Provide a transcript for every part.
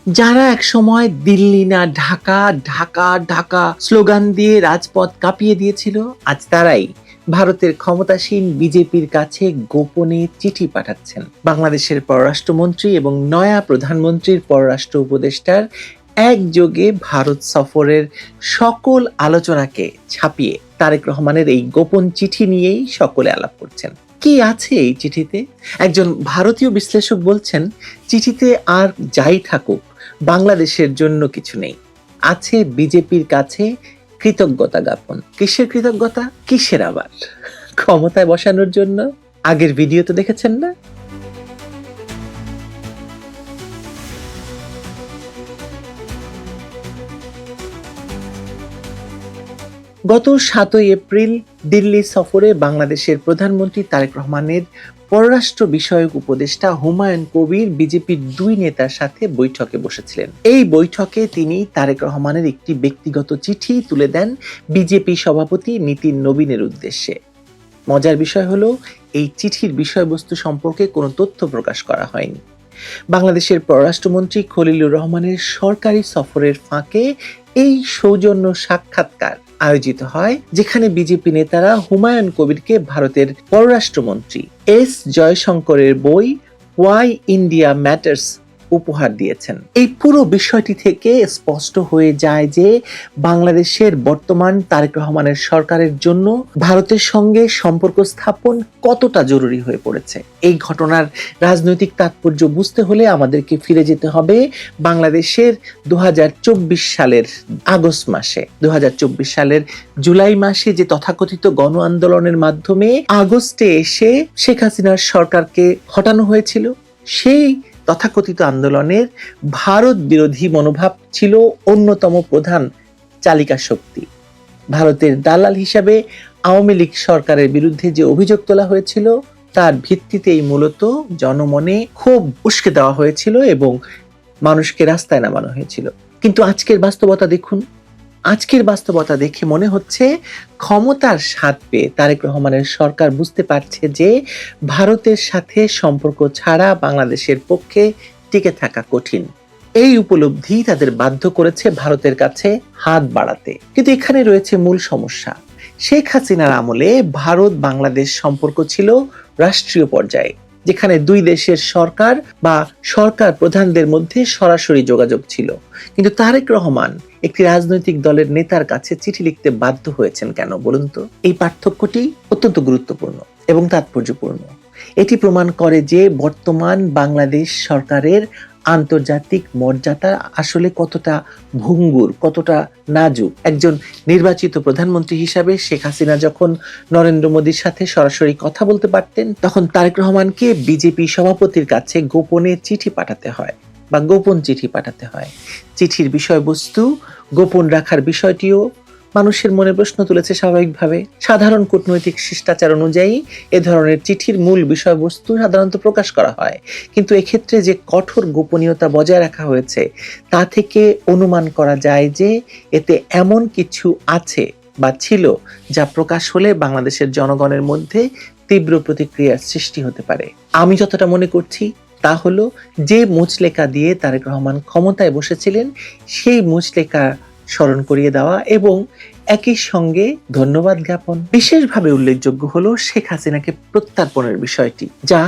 যারা একসময় দিল্লি না ঢাকা, ঢাকা ঢাকা স্লোগান দিয়ে রাজপথ কাঁপিয়ে দিয়েছিল, আজ তারাই ভারতের ক্ষমতাসীন বিজেপির কাছে গোপনে চিঠি পাঠাচ্ছেন। বাংলাদেশের পররাষ্ট্রমন্ত্রী এবং নয়া প্রধানমন্ত্রীর পররাষ্ট্র উপদেষ্টার একযোগে ভারত সফরের সকল আলোচনাকে ছাপিয়ে তারেক রহমানের এই গোপন চিঠি নিয়েই সকলে আলাপ করছেন। কি আছে এই চিঠিতে? একজন ভারতীয় বিশ্লেষক বলছেন, চিঠিতে আর যাই থাকুক, বাংলাদেশের জন্য কিছু নেই, আছে বিজেপির কাছে কৃতজ্ঞতা জ্ঞাপন। কিসের কৃতজ্ঞতা? কিসের আবার? ক্ষমতায় বসানোর জন্য? আগের ভিডিও তো দেখেছেন না? গত 7ই এপ্রিল দিল্লি সফরে বাংলাদেশের প্রধানমন্ত্রী তারেক রহমানের পররাষ্ট্র বিষয়ক উপদেষ্টা হুমায়ুন কবির বিজেপির দুই নেতার সাথে বৈঠকে বসেছিলেন। এই বৈঠকে তিনি তারেক রহমানের একটি ব্যক্তিগত চিঠি তুলে দেন বিজেপি সভাপতি নীতিন নবীনের উদ্দেশ্যে। মজার বিষয় হলো, এই চিঠির বিষয়বস্তু সম্পর্কে কোনো তথ্য প্রকাশ করা হয়নি। বাংলাদেশের পররাষ্ট্রমন্ত্রী খলিলুর রহমানের সরকারি সফরের ফাঁকে এই সৌজন্য সাক্ষাৎকার আয়োজিত হয়, যেখানে বিজেপি নেতারা হুমায়ুন কবিরকে ভারতের পররাষ্ট্রমন্ত্রী এস জয়শঙ্করের বই ওয়াই ইন্ডিয়া ম্যাটার্স উপহার দিয়েছেন। এই পুরো বিষয়টি থেকে স্পষ্ট হয়ে যায় যে বাংলাদেশের বর্তমান তারেক রহমানের সরকারের জন্য ভারতের সঙ্গে সম্পর্ক স্থাপন কতটা জরুরি হয়ে পড়েছে। এই ঘটনার রাজনৈতিক তাৎপর্য বুঝতে হলে আমাদেরকে ফিরে যেতে হবে বাংলাদেশের 2024 সালের আগস্ট মাসে। 2024 সালের জুলাই মাসে যে তথাকথিত গণ আন্দোলনের মাধ্যমে আগস্টে এসে শেখ হাসিনার সরকারকে হটানো হয়েছিল, সেই তথাকথিত আন্দোলনের ভারত বিরোধী মনোভাব ছিল অন্যতম প্রধান চালিকা শক্তি। ভারতের দালাল হিসাবে আওয়ামী লীগ সরকারের বিরুদ্ধে যে অভিযোগ তোলা হয়েছিল, তার ভিত্তিতেই মূলত জনমনে ক্ষোভ উস্কে দেওয়া হয়েছিল এবং মানুষকে রাস্তায় নামানো হয়েছিল। কিন্তু আজকের বাস্তবতা দেখুন। আজকের বাস্তবতা দেখে মনে হচ্ছে ক্ষমতার স্বাদ পেয়ে তারেক রহমানের সরকার বুঝতে পারছে যে ভারতের সাথে সম্পর্ক ছাড়া বাংলাদেশের পক্ষে টিকে থাকা কঠিন। এই উপলব্ধি তাদের বাধ্য করেছে ভারতের কাছে হাত বাড়াতে। কিন্তু এখানে রয়েছে মূল সমস্যা। শেখ হাসিনার আমলে ভারত বাংলাদেশ সম্পর্ক ছিল রাষ্ট্রীয় পর্যায়ে, যেখানে দুই দেশের সরকার বা সরকার প্রধানদের মধ্যে সরাসরি যোগাযোগ ছিল। কিন্তু তারেক রহমান একটি রাজনৈতিক দলের নেতার কাছে চিঠি লিখতে বাধ্য হয়েছেন কেন বলুন তো? এই পার্থক্যটি অত্যন্ত গুরুত্বপূর্ণ এবং তাৎপর্যপূর্ণ। এটি প্রমাণ করে যে বর্তমান বাংলাদেশ সরকারের আন্তর্জাতিক মর্যাদা আসলে কতটা ভঙ্গুর, কতটা নাজুক। একজন নির্বাচিত প্রধানমন্ত্রী হিসাবে শেখ হাসিনা যখন নরেন্দ্র মোদীর সাথে সরাসরি কথা বলতে পারতেন, তখন তারেক রহমানকে বিজেপি সভাপতির কাছে গোপনে চিঠি পাঠাতে হয় বা গোপন চিঠি পাঠাতে হয়। চিঠির বিষয়বস্তু গোপন রাখার বিষয়টিও মানুষের মনে প্রশ্ন তুলেছে স্বাভাবিকভাবে। সাধারণ কূটনৈতিক শিষ্টাচার অনুযায়ী এ ধরনের চিঠির মূল বিষয়বস্তু সাধারণত প্রকাশ করা হয়, কিন্তু এক্ষেত্রে যে কঠোর গোপনীয়তা বজায় রাখা হয়েছে তা থেকে অনুমান করা যায় যে এতে এমন কিছু আছে বা ছিল যা প্রকাশ হলে বাংলাদেশের জনগণের মধ্যে তীব্র প্রতিক্রিয়ার সৃষ্টি হতে পারে। আমি যতটা মনে করছি তা হলো, যে মুচলেকা দিয়ে তারেক রহমান ক্ষমতায় বসেছিলেন সেই মুচলেকা স্মরণ করিয়ে দেওয়া এবং একই সঙ্গে ধন্যবাদ জ্ঞাপন। বিশেষভাবে উল্লেখযোগ্য হলো শেখ হাসিনাকে প্রত্যর্পণের বিষয়টি, যা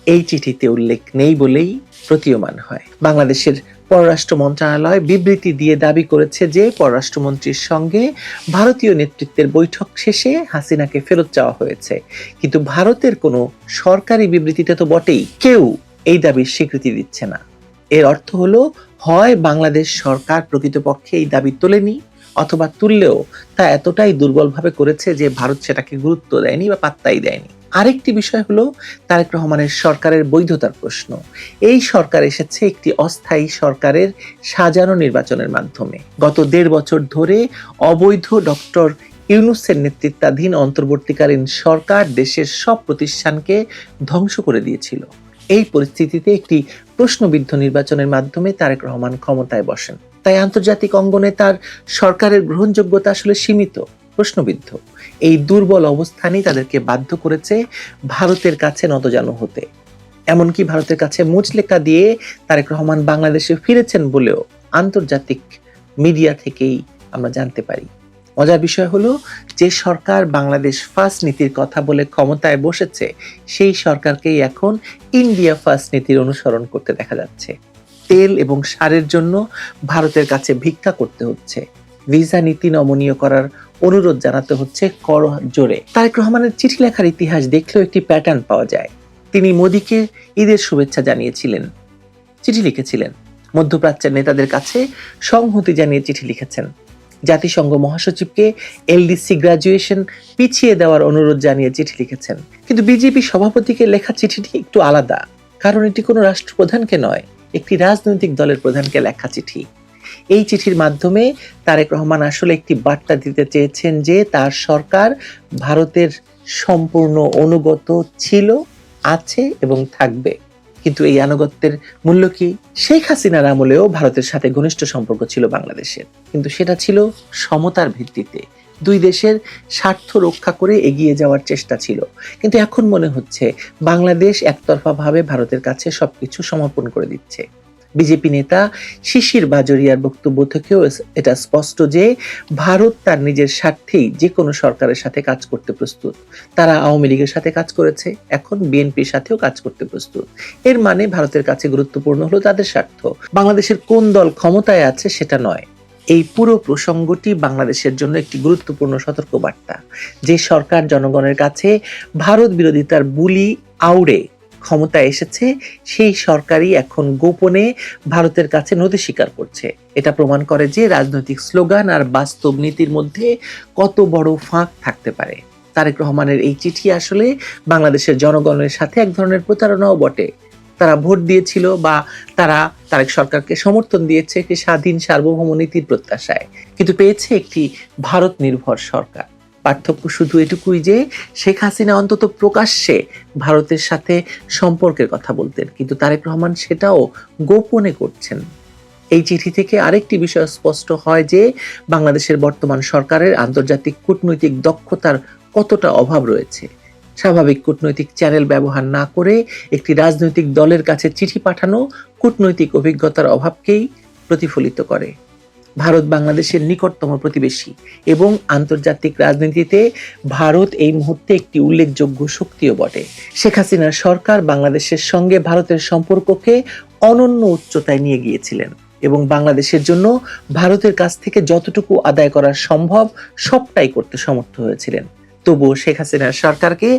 এই চিঠিতে উল্লেখ নেই বলেই প্রতীয়মান হয়। বাংলাদেশের পররাষ্ট্র মন্ত্রণালয় বিবৃতি দিয়ে দাবি করেছে যে পররাষ্ট্রমন্ত্রীর সঙ্গে ভারতীয় নেতৃত্বের বৈঠক শেষে হাসিনাকে ফেরত চাওয়া হয়েছে। কিন্তু ভারতের কোনো সরকারি বিবৃতিতে তো বটেই কেউ এই দাবির স্বীকৃতি দিচ্ছে না। এর অর্থ হলো, হয় বাংলাদেশ সরকার প্রকৃতপক্ষে এই দাবি তোলেনি, অথবা তুললেও তা এতটাই দুর্বলভাবে করেছে যে ভারত সেটাকে গুরুত্ব দেয়নি বা পাত্তাই দেয়নি। আরেকটি বিষয় হলো তারেক রহমানের সরকারের বৈধতার প্রশ্ন। এই সরকার এসেছে একটি অস্থায়ী সরকারের সাজানো নির্বাচনের মাধ্যমে। গত 1.5 বছর ধরে অবৈধ ডক্টর ইউনূসের নেতৃত্বাধীন অন্তর্বর্তীকালীন সরকার দেশের সব প্রতিষ্ঠানকে ধ্বংস করে দিয়েছিল। এই পরিস্থিতিতে একটি প্রশ্নবিদ্ধ নির্বাচনের মাধ্যমে তারেক রহমান ক্ষমতায় বসেন। তাই আন্তর্জাতিক অঙ্গনে তার সরকারের গ্রহণযোগ্যতা আসলে সীমিত, প্রশ্নবিদ্ধ। এই দুর্বল অবস্থানই তাদেরকে বাধ্য করেছে ভারতের কাছে নতজানু হতে। এমনকি ভারতের কাছে মুচলেকা দিয়ে তারেক রহমান বাংলাদেশে ফিরেছেন বলেও আন্তর্জাতিক মিডিয়া থেকেই আমরা জানতে পারি। মজার বিষয় হলো, যে সরকার বাংলাদেশ ফার্স্ট নীতির কথা বলে ক্ষমতায় বসেছে, সেই সরকারকেই এখন ইন্ডিয়া ফার্স্ট নীতির অনুসরণ করতে দেখা যাচ্ছে। তেল এবং সারের জন্য ভারতের কাছে ভিক্ষা করতে হচ্ছে, ভিসা নীতি নমনীয় করার অনুরোধ জানাতে হচ্ছে কর জোরে। তারেক রহমানের চিঠি লেখার ইতিহাস দেখলেও একটি প্যাটার্ন পাওয়া যায়। তিনি মোদিকে ঈদের শুভেচ্ছা জানিয়েছিলেন, চিঠি লিখেছিলেন, মধ্যপ্রাচ্যের নেতাদের কাছে সংহতি জানিয়ে চিঠি লিখেছেন, জাতিসংঘ মহাসচিবকে এলডিসি গ্রাজুয়েশন পিছিয়ে দেওয়ার অনুরোধ জানিয়ে চিঠি লিখেছেন। কিন্তু বিজেপি সভাপতিকে লেখা চিঠিটি একটু আলাদা, কারণ এটি কোনো রাষ্ট্রপ্রধানকে নয়, একটি রাজনৈতিক দলের প্রধানকে লেখা চিঠি। এই চিঠির মাধ্যমে তারেক রহমান আসলে একটি বার্তা দিতে চেয়েছেন যে তার সরকার ভারতের সম্পূর্ণ অনুগত ছিল, আছে এবং থাকবে। কিন্তু এই আনুগত্যের মূল্য কি? শেখ হাসিনার আমলেও ভারতের সাথে ঘনিষ্ঠ সম্পর্ক ছিল বাংলাদেশের, কিন্তু সেটা ছিল সমতার ভিত্তিতে, দুই দেশের স্বার্থ রক্ষা করে এগিয়ে যাওয়ার চেষ্টা ছিল। কিন্তু এখন মনে হচ্ছে বাংলাদেশ একতরফাভাবে ভারতের কাছে সবকিছু সমর্পণ করে দিচ্ছে। বিজেপি নেতা শিশির বাজোরিয়ার বক্তব্য থেকেও এটা স্পষ্ট যে ভারত তার নিজের স্বার্থেই যে কোনো সরকারের সাথে কাজ করতে প্রস্তুত। তারা আওয়ামী লীগের সাথে কাজ করেছে, এখন বিএনপির সাথেও কাজ করতে প্রস্তুত। এর মানে ভারতের কাছে গুরুত্বপূর্ণ হলো তাদের স্বার্থ, বাংলাদেশের কোন দল ক্ষমতায় আছে সেটা নয়। এই পুরো প্রসঙ্গটি বাংলাদেশের জন্য একটি গুরুত্বপূর্ণ সতর্কবার্তা। যে সরকার জনগণের কাছে ভারত বিরোধিতার বুলি আউড়ে ক্ষমতায় এসেছে, সেই সরকারই এখন গোপনে ভারতের কাছে নতি স্বীকার করছে। এটা প্রমাণ করে যে রাজনৈতিক স্লোগান আর বাস্তব নীতির মধ্যে কত বড় ফাঁক থাকতে পারে। তারেক রহমানের এই চিঠি আসলে বাংলাদেশের জনগণের সাথে এক ধরনের প্রতারণাও বটে। তারা ভোট দিয়েছিল বা তারা তারেক সরকারকে সমর্থন দিয়েছে একটি স্বাধীন সার্বভৌম নীতির প্রত্যাশায়, কিন্তু পেয়েছে একটি ভারত নির্ভর সরকার। পার্থক্য শুধু এটুকুই যে শেখ হাসিনা অন্তত প্রকাশ্যে ভারতের সাথে সম্পর্কের কথা বলতেন, কিন্তু তারেক রহমান সেটাও গোপনে করছেন। এই চিঠি থেকে আরেকটি বিষয় স্পষ্ট হয় যে বাংলাদেশের বর্তমান সরকারের আন্তর্জাতিক কূটনৈতিক দক্ষতার কতটা অভাব রয়েছে। স্বাভাবিক কূটনৈতিক চ্যানেল ব্যবহার না করে একটি রাজনৈতিক দলের কাছে চিঠি পাঠানো কূটনৈতিক অভিজ্ঞতার অভাবকেই প্রতিফলিত করে। ভারত বাংলাদেশের নিকটতম প্রতিবেশী এবং আন্তর্জাতিক রাজনীতিতে ভারত এই মুহূর্তে একটি উল্লেখযোগ্য শক্তিও বটে। শেখ হাসিনার সরকার বাংলাদেশের সঙ্গে ভারতের সম্পর্ককে অনন্য উচ্চতায় নিয়ে গিয়েছিলেন এবং বাংলাদেশের জন্য ভারতের কাছ থেকে যতটুকু আদায় করা সম্ভব সবটাই করতে সমর্থ হয়েছিলেন। তবুও শেখ হাসিনার সরকারকে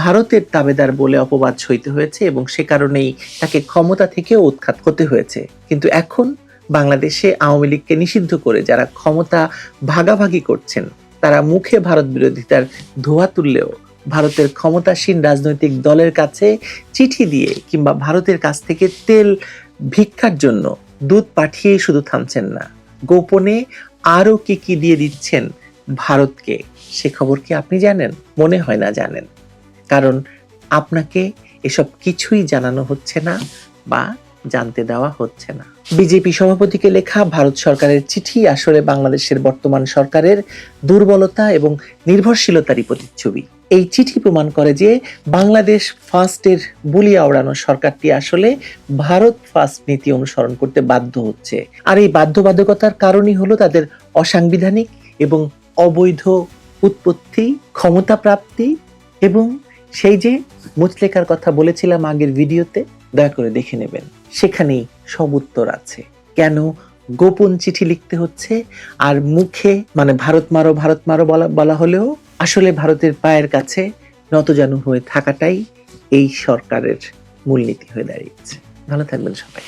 ভারতের তাবেদার বলে অপবাদ সইতে হয়েছে এবং সে কারণেই তাকে ক্ষমতা থেকেও উৎখাত হতে হয়েছে। কিন্তু এখন বাংলাদেশে আওয়ামী লীগকে নিষিদ্ধ করে যারা ক্ষমতা ভাগাভাগি করছেন, তারা মুখে ভারত বিরোধিতার ধোঁয়া তুললেও ভারতের ক্ষমতাসীন রাজনৈতিক দলের কাছে চিঠি দিয়ে কিংবা ভারতের কাছ থেকে তেল ভিক্ষার জন্য দুধ পাঠিয়েই শুধু থামছেন না, গোপনে আরো কি দিয়ে দিচ্ছেন ভারতকে, সে খবর কি আপনি জানেন? মনে হয় না জানেন, কারণ আপনাকে এসব কিছুই জানানো হচ্ছে না বা জানতে দেওয়া হচ্ছে না। বিজেপি সভাপতিকে লেখা ভারত সরকারের চিঠি আসলে বাংলাদেশের বর্তমান সরকারের দুর্বলতা এবং নির্ভরশীলতারই প্রতিচ্ছবি। এই চিঠি প্রমাণ করে যে বাংলাদেশ ফার্স্টের বুলি আওড়ানো সরকারটি আসলে ভারত ফার্স্ট নীতি অনুসরণ করতে বাধ্য হচ্ছে। আর এই বাধ্যবাধকতার কারণই হলো তাদের অসাংবিধানিক এবং অবৈধ উৎপত্তি, ক্ষমতা প্রাপ্তি এবং সেই যে মুচলেকার কথা বলেছিলাম আগের ভিডিওতে, দয়া করে দেখে নেবেন, সেখানেই সব উত্তর আছে। কেন গোপন চিঠি লিখতে হচ্ছে আর মুখে ভারত মারো বলা হলেও আসলে ভারতের পায়ের কাছে নতজানু হয়ে থাকাটাই এই সরকারের মূলনীতি হয়ে দাঁড়িয়েছে। ভালো থাকবেন সবাই।